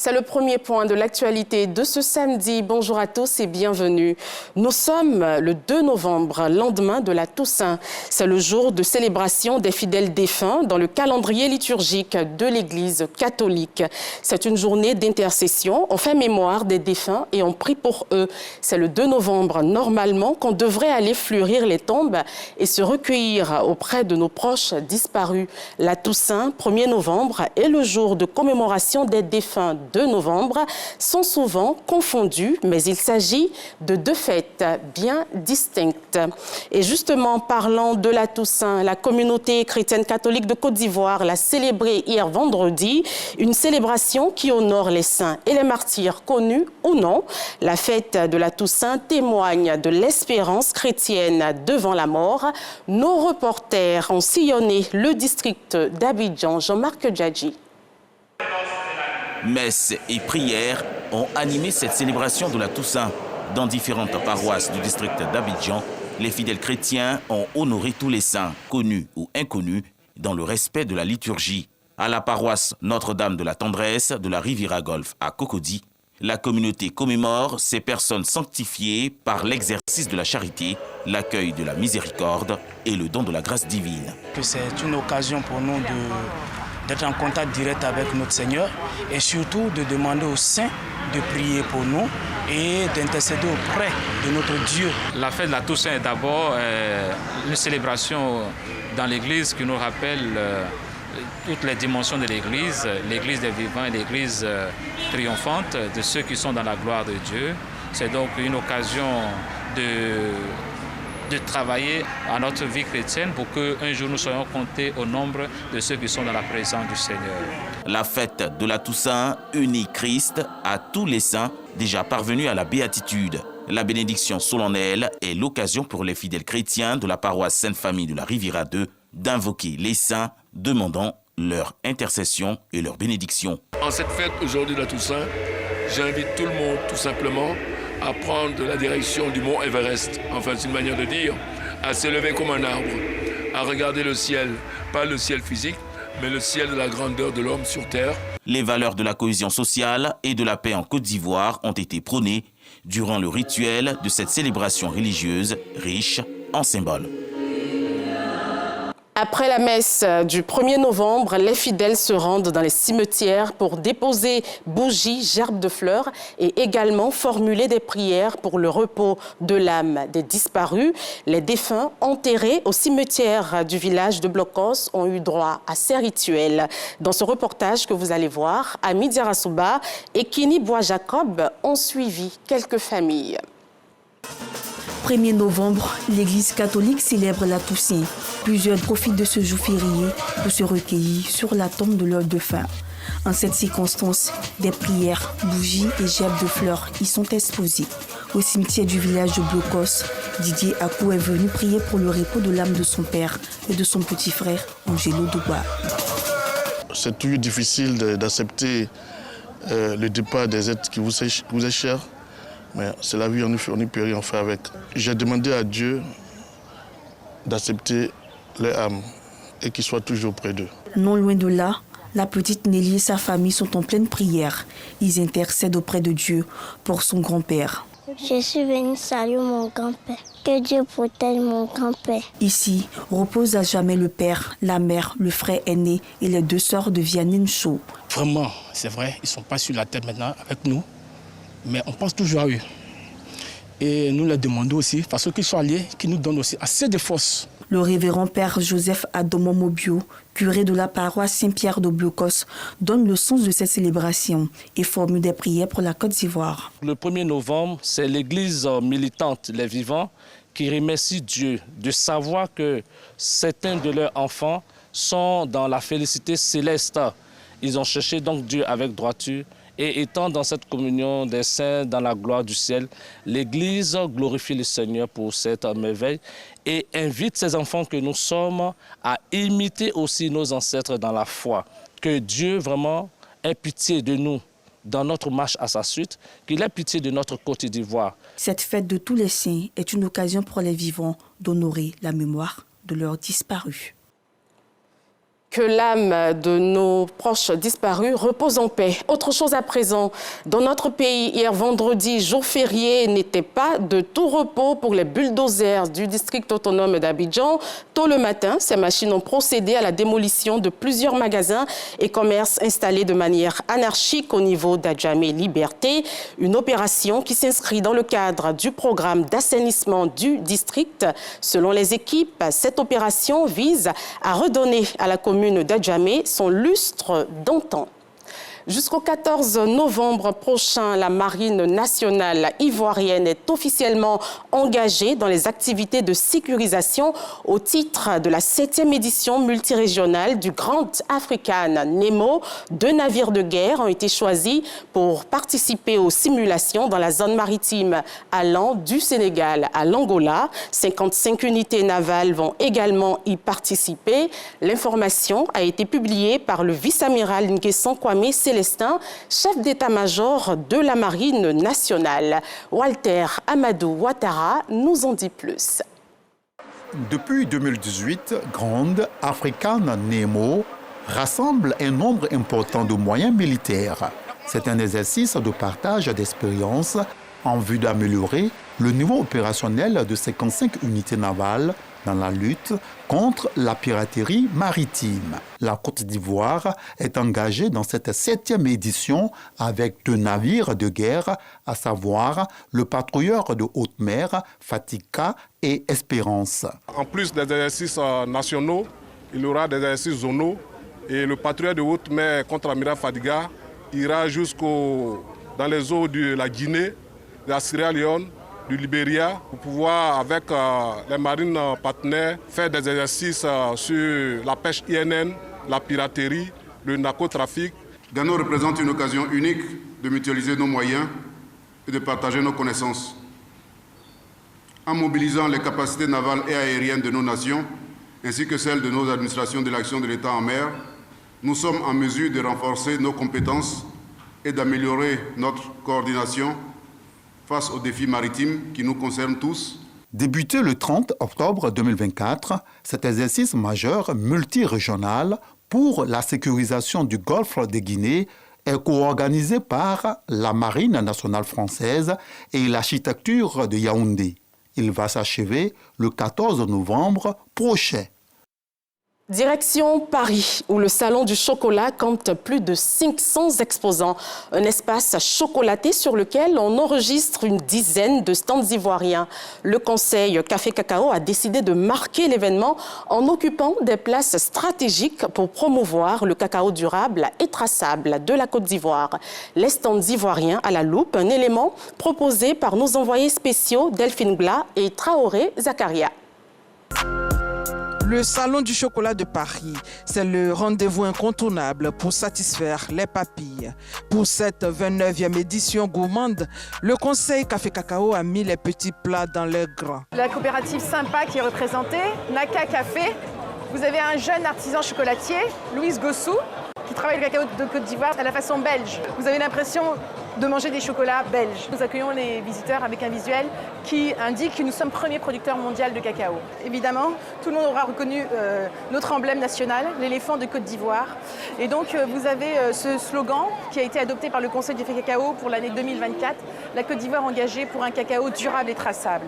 C'est le premier point de l'actualité de ce samedi. Bonjour à tous et bienvenue. Nous sommes le 2 novembre, lendemain de la Toussaint. C'est le jour de célébration des fidèles défunts dans le calendrier liturgique de l'Église catholique. C'est une journée d'intercession. On fait mémoire des défunts et on prie pour eux. C'est le 2 novembre, normalement, qu'on devrait aller fleurir les tombes et se recueillir auprès de nos proches disparus. La Toussaint, 1er novembre, est le jour de commémoration des défunts. 2 novembre sont souvent confondus, mais il s'agit de deux fêtes bien distinctes. Et justement, parlant de la Toussaint, la communauté chrétienne catholique de Côte d'Ivoire l'a célébrée hier vendredi, une célébration qui honore les saints et les martyrs, connus ou non. La fête de la Toussaint témoigne de l'espérance chrétienne devant la mort. Nos reporters ont sillonné le district d'Abidjan. Jean-Marc Djadji. Messes et prières ont animé cette célébration de la Toussaint. Dans différentes paroisses du district d'Abidjan, les fidèles chrétiens ont honoré tous les saints, connus ou inconnus, dans le respect de la liturgie. À la paroisse Notre-Dame de la Tendresse de la Riviera Golf à Cocody, la communauté commémore ces personnes sanctifiées par l'exercice de la charité, l'accueil de la miséricorde et le don de la grâce divine. C'est une occasion pour nous d'être en contact direct avec notre Seigneur et surtout de demander aux saints de prier pour nous et d'intercéder auprès de notre Dieu. La fête de la Toussaint est d'abord une célébration dans l'Église qui nous rappelle toutes les dimensions de l'Église, l'Église des vivants et l'Église triomphante de ceux qui sont dans la gloire de Dieu. C'est donc une occasion de travailler à notre vie chrétienne pour qu'un jour nous soyons comptés au nombre de ceux qui sont dans la présence du Seigneur. La fête de la Toussaint unit Christ à tous les saints déjà parvenus à la béatitude. La bénédiction solennelle est l'occasion pour les fidèles chrétiens de la paroisse Sainte-Famille de la Riviera 2 d'invoquer les saints, demandant leur intercession et leur bénédiction. En cette fête aujourd'hui de la Toussaint, j'invite tout le monde tout simplement à prendre la direction du mont Everest, enfin c'est une manière de dire, à s'élever comme un arbre, à regarder le ciel, pas le ciel physique, mais le ciel de la grandeur de l'homme sur terre. Les valeurs de la cohésion sociale et de la paix en Côte d'Ivoire ont été prônées durant le rituel de cette célébration religieuse riche en symboles. Après la messe du 1er novembre, les fidèles se rendent dans les cimetières pour déposer bougies, gerbes de fleurs et également formuler des prières pour le repos de l'âme des disparus. Les défunts enterrés au cimetière du village de Blocos ont eu droit à ces rituels. Dans ce reportage que vous allez voir, Ami Diarasouba et Kini Bois-Jacob ont suivi quelques familles. 1er novembre, l'Église catholique célèbre la Toussaint. Plusieurs profitent de ce jour férié pour se recueillir sur la tombe de leurs défunts. En cette circonstance, des prières, bougies et gerbes de fleurs y sont exposées. Au cimetière du village de Blocos, Didier Akou est venu prier pour le repos de l'âme de son père et de son petit frère, Angelo Douba. C'est toujours difficile d'accepter le départ des êtres qui vous est cher. Mais c'est la vie, on ne peut rien faire avec. J'ai demandé à Dieu d'accepter leur âme et qu'ils soient toujours près d'eux. Non loin de là, la petite Nelly et sa famille sont en pleine prière. Ils intercèdent auprès de Dieu pour son grand-père. Je suis venue saluer mon grand-père. Que Dieu protège mon grand-père. Ici, repose à jamais le père, la mère, le frère aîné et les deux sœurs de Vianney Chou. Vraiment, c'est vrai, ils ne sont pas sur la terre maintenant avec nous. Mais on pense toujours à eux. Et nous leur demandons aussi, parce qu'ils sont alliés, qu'ils nous donnent aussi assez de force. Le révérend père Joseph Adomo Mobio, curé de la paroisse Saint-Pierre de Blocos, donne le sens de cette célébration et formule des prières pour la Côte d'Ivoire. Le 1er novembre, c'est l'église militante Les Vivants qui remercie Dieu de savoir que certains de leurs enfants sont dans la félicité céleste. Ils ont cherché donc Dieu avec droiture. Et étant dans cette communion des saints, dans la gloire du ciel, l'Église glorifie le Seigneur pour cette merveille et invite ces enfants que nous sommes à imiter aussi nos ancêtres dans la foi. Que Dieu vraiment ait pitié de nous dans notre marche à sa suite, qu'il ait pitié de notre Côte d'Ivoire. Cette fête de tous les saints est une occasion pour les vivants d'honorer la mémoire de leurs disparus. Que l'âme de nos proches disparus repose en paix. Autre chose à présent, dans notre pays, hier vendredi, jour férié, n'était pas de tout repos pour les bulldozers du district autonome d'Abidjan. Tôt le matin, ces machines ont procédé à la démolition de plusieurs magasins et commerces installés de manière anarchique au niveau d'Adjamé Liberté. Une opération qui s'inscrit dans le cadre du programme d'assainissement du district. Selon les équipes, cette opération vise à redonner à la commune d'Adjamé son lustre d'antan. Jusqu'au 14 novembre prochain, la Marine nationale ivoirienne est officiellement engagée dans les activités de sécurisation au titre de la 7e édition multirégionale du Grand African Nemo. 2 navires de guerre ont été choisis pour participer aux simulations dans la zone maritime allant du Sénégal à l'Angola. 55 unités navales vont également y participer. L'information a été publiée par le vice-amiral Nguessan Kwame Célestin, chef d'état-major de la Marine nationale. Walter Amadou Ouattara nous en dit plus. Depuis 2018, Grand African Nemo rassemble un nombre important de moyens militaires. C'est un exercice de partage d'expériences en vue d'améliorer le niveau opérationnel de 55 unités navales dans la lutte contre la piraterie maritime. La Côte d'Ivoire est engagée dans cette 7e édition avec 2 navires de guerre, à savoir le patrouilleur de haute mer, Fatika et Espérance. En plus des exercices nationaux, il y aura des exercices zonaux et le patrouilleur de haute mer contre-amiral Fadiga ira dans les eaux de la Guinée, de la Sierra Leone, du Libéria, pour pouvoir, avec les marines partenaires, faire des exercices sur la pêche INN, la piraterie, le narcotrafic. Gano représente une occasion unique de mutualiser nos moyens et de partager nos connaissances. En mobilisant les capacités navales et aériennes de nos nations, ainsi que celles de nos administrations de l'action de l'État en mer, nous sommes en mesure de renforcer nos compétences et d'améliorer notre coordination face aux défis maritimes qui nous concernent tous. Débuté le 30 octobre 2024, cet exercice majeur multirégional pour la sécurisation du golfe de Guinée est co-organisé par la Marine nationale française et l'architecture de Yaoundé. Il va s'achever le 14 novembre prochain. Direction Paris, où le Salon du chocolat compte plus de 500 exposants. Un espace chocolaté sur lequel on enregistre une dizaine de stands ivoiriens. Le conseil Café Cacao a décidé de marquer l'événement en occupant des places stratégiques pour promouvoir le cacao durable et traçable de la Côte d'Ivoire. Les stands ivoiriens à la loupe, un élément proposé par nos envoyés spéciaux Delphine Bla et Traoré Zakaria. Le Salon du chocolat de Paris, c'est le rendez-vous incontournable pour satisfaire les papilles. Pour cette 29e édition gourmande, le conseil Café Cacao a mis les petits plats dans les grands. La coopérative Sympa qui est représentée, Naka Café. Vous avez un jeune artisan chocolatier, Louise Gossou, qui travaille le cacao de Côte d'Ivoire à la façon belge. Vous avez l'impression de manger des chocolats belges. Nous accueillons les visiteurs avec un visuel qui indique que nous sommes premier producteur mondial de cacao. Évidemment, tout le monde aura reconnu notre emblème national, l'éléphant de Côte d'Ivoire. Et donc, vous avez ce slogan qui a été adopté par le Conseil du cacao pour l'année 2024, la Côte d'Ivoire engagée pour un cacao durable et traçable.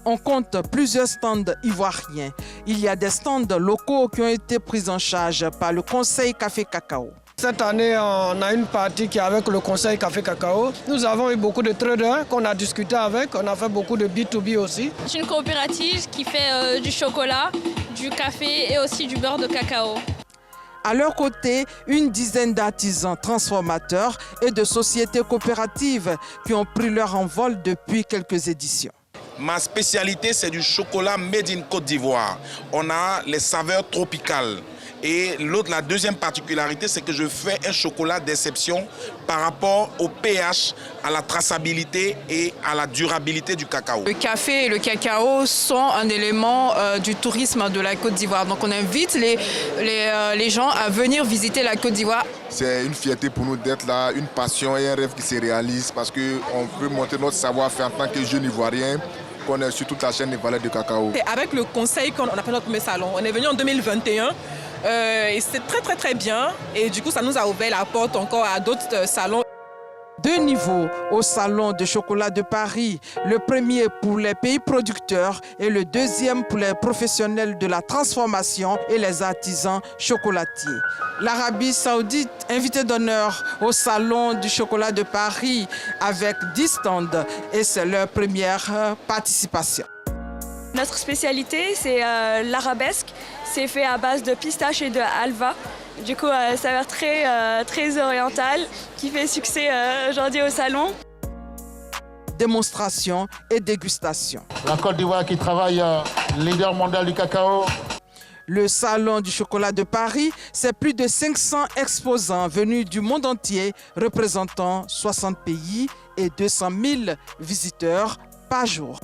On compte plusieurs stands ivoiriens. Il y a des stands locaux qui ont été pris en charge par le Conseil Café Cacao. Cette année, on a une partie qui est avec le Conseil Café Cacao. Nous avons eu beaucoup de traders qu'on a discuté avec. On a fait beaucoup de B2B aussi. C'est une coopérative qui fait du chocolat, du café et aussi du beurre de cacao. À leur côté, une dizaine d'artisans transformateurs et de sociétés coopératives qui ont pris leur envol depuis quelques éditions. Ma spécialité, c'est du chocolat made in Côte d'Ivoire. On a les saveurs tropicales. Et la deuxième particularité, c'est que je fais un chocolat d'exception par rapport au pH, à la traçabilité et à la durabilité du cacao. Le café et le cacao sont un élément du tourisme de la Côte d'Ivoire. Donc on invite les gens à venir visiter la Côte d'Ivoire. C'est une fierté pour nous d'être là, une passion et un rêve qui se réalise parce qu'on peut montrer notre savoir-faire en tant que jeunes Ivoiriens. On est sur toute la chaîne des valeurs de cacao. Avec le conseil qu'on a fait notre premier salon, on est venu en 2021 Et c'est très bien. Et du coup, ça nous a ouvert la porte encore à d'autres salons. 2 niveaux au Salon de chocolat de Paris. Le premier pour les pays producteurs et le deuxième pour les professionnels de la transformation et les artisans chocolatiers. L'Arabie Saoudite, invité d'honneur au Salon du chocolat de Paris avec 10 stands et c'est leur première participation. Notre spécialité, c'est l'arabesque. C'est fait à base de pistache et de halva. Du coup, ça a l'air très oriental, qui fait succès aujourd'hui au salon. Démonstration et dégustation. La Côte d'Ivoire qui travaille leader mondial du cacao. Le Salon du chocolat de Paris, c'est plus de 500 exposants venus du monde entier, représentant 60 pays et 200 000 visiteurs par jour.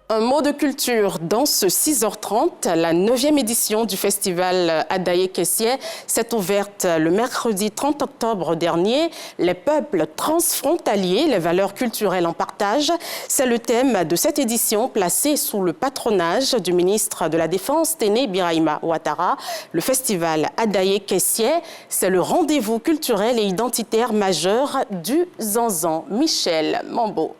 Un mot de culture dans ce 6h30. La 9e édition du festival Adaye Kessié s'est ouverte le mercredi 30 octobre dernier. Les peuples transfrontaliers, les valeurs culturelles en partage. C'est le thème de cette édition placée sous le patronage du ministre de la Défense, Téné Birahima Ouattara. Le festival Adaye Kessié, c'est le rendez-vous culturel et identitaire majeur du Zanzan. Michel Mambo.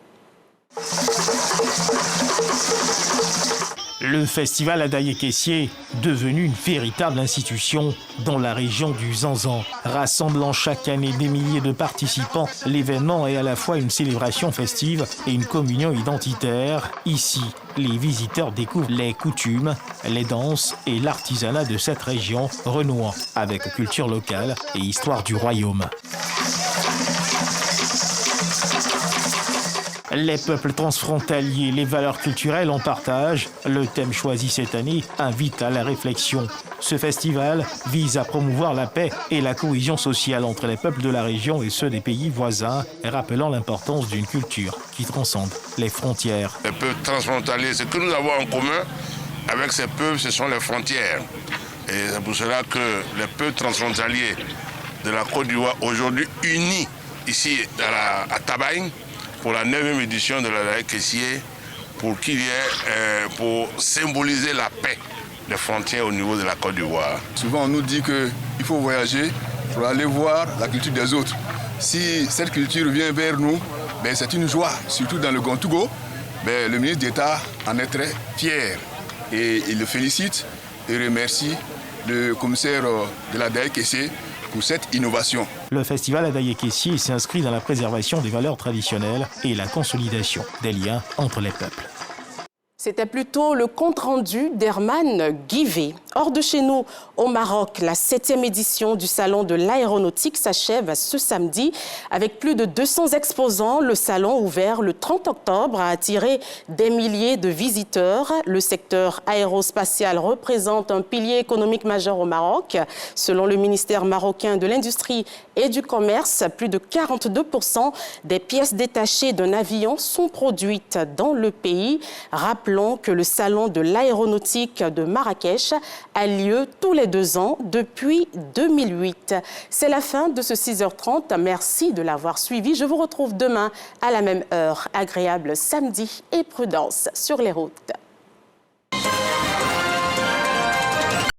Le festival Adaye Kessié, devenu une véritable institution dans la région du Zanzan. Rassemblant chaque année des milliers de participants, l'événement est à la fois une célébration festive et une communion identitaire. Ici, les visiteurs découvrent les coutumes, les danses et l'artisanat de cette région, renouant avec culture locale et histoire du royaume. Les peuples transfrontaliers, les valeurs culturelles en partage. Le thème choisi cette année invite à la réflexion. Ce festival vise à promouvoir la paix et la cohésion sociale entre les peuples de la région et ceux des pays voisins, rappelant l'importance d'une culture qui transcende les frontières. Les peuples transfrontaliers, ce que nous avons en commun avec ces peuples, ce sont les frontières. Et c'est pour cela que les peuples transfrontaliers de la Côte d'Ivoire, aujourd'hui unis ici à Tabagne, pour la 9e édition de l'Adaye Kessié, pour qu'il y ait, pour symboliser la paix des frontières au niveau de la Côte d'Ivoire. Souvent on nous dit qu'il faut voyager pour aller voir la culture des autres. Si cette culture vient vers nous, ben c'est une joie, surtout dans le Gontougo. Ben le ministre d'État en est très fier et il le félicite et remercie le commissaire de l'Adaye Kessié pour cette innovation. Le festival Adaye Kessié s'inscrit dans la préservation des valeurs traditionnelles et la consolidation des liens entre les peuples. C'était plutôt le compte-rendu d'Herman Guivet. Hors de chez nous, au Maroc, la 7e édition du Salon de l'aéronautique s'achève ce samedi. Avec plus de 200 exposants, le salon ouvert le 30 octobre a attiré des milliers de visiteurs. Le secteur aérospatial représente un pilier économique majeur au Maroc. Selon le ministère marocain de l'Industrie et du Commerce, plus de 42% des pièces détachées d'un avion sont produites dans le pays. Rappelons que le salon de l'aéronautique de Marrakech a lieu tous les 2 ans depuis 2008. C'est la fin de ce 6h30. Merci de l'avoir suivi. Je vous retrouve demain à la même heure. Agréable samedi et prudence sur les routes.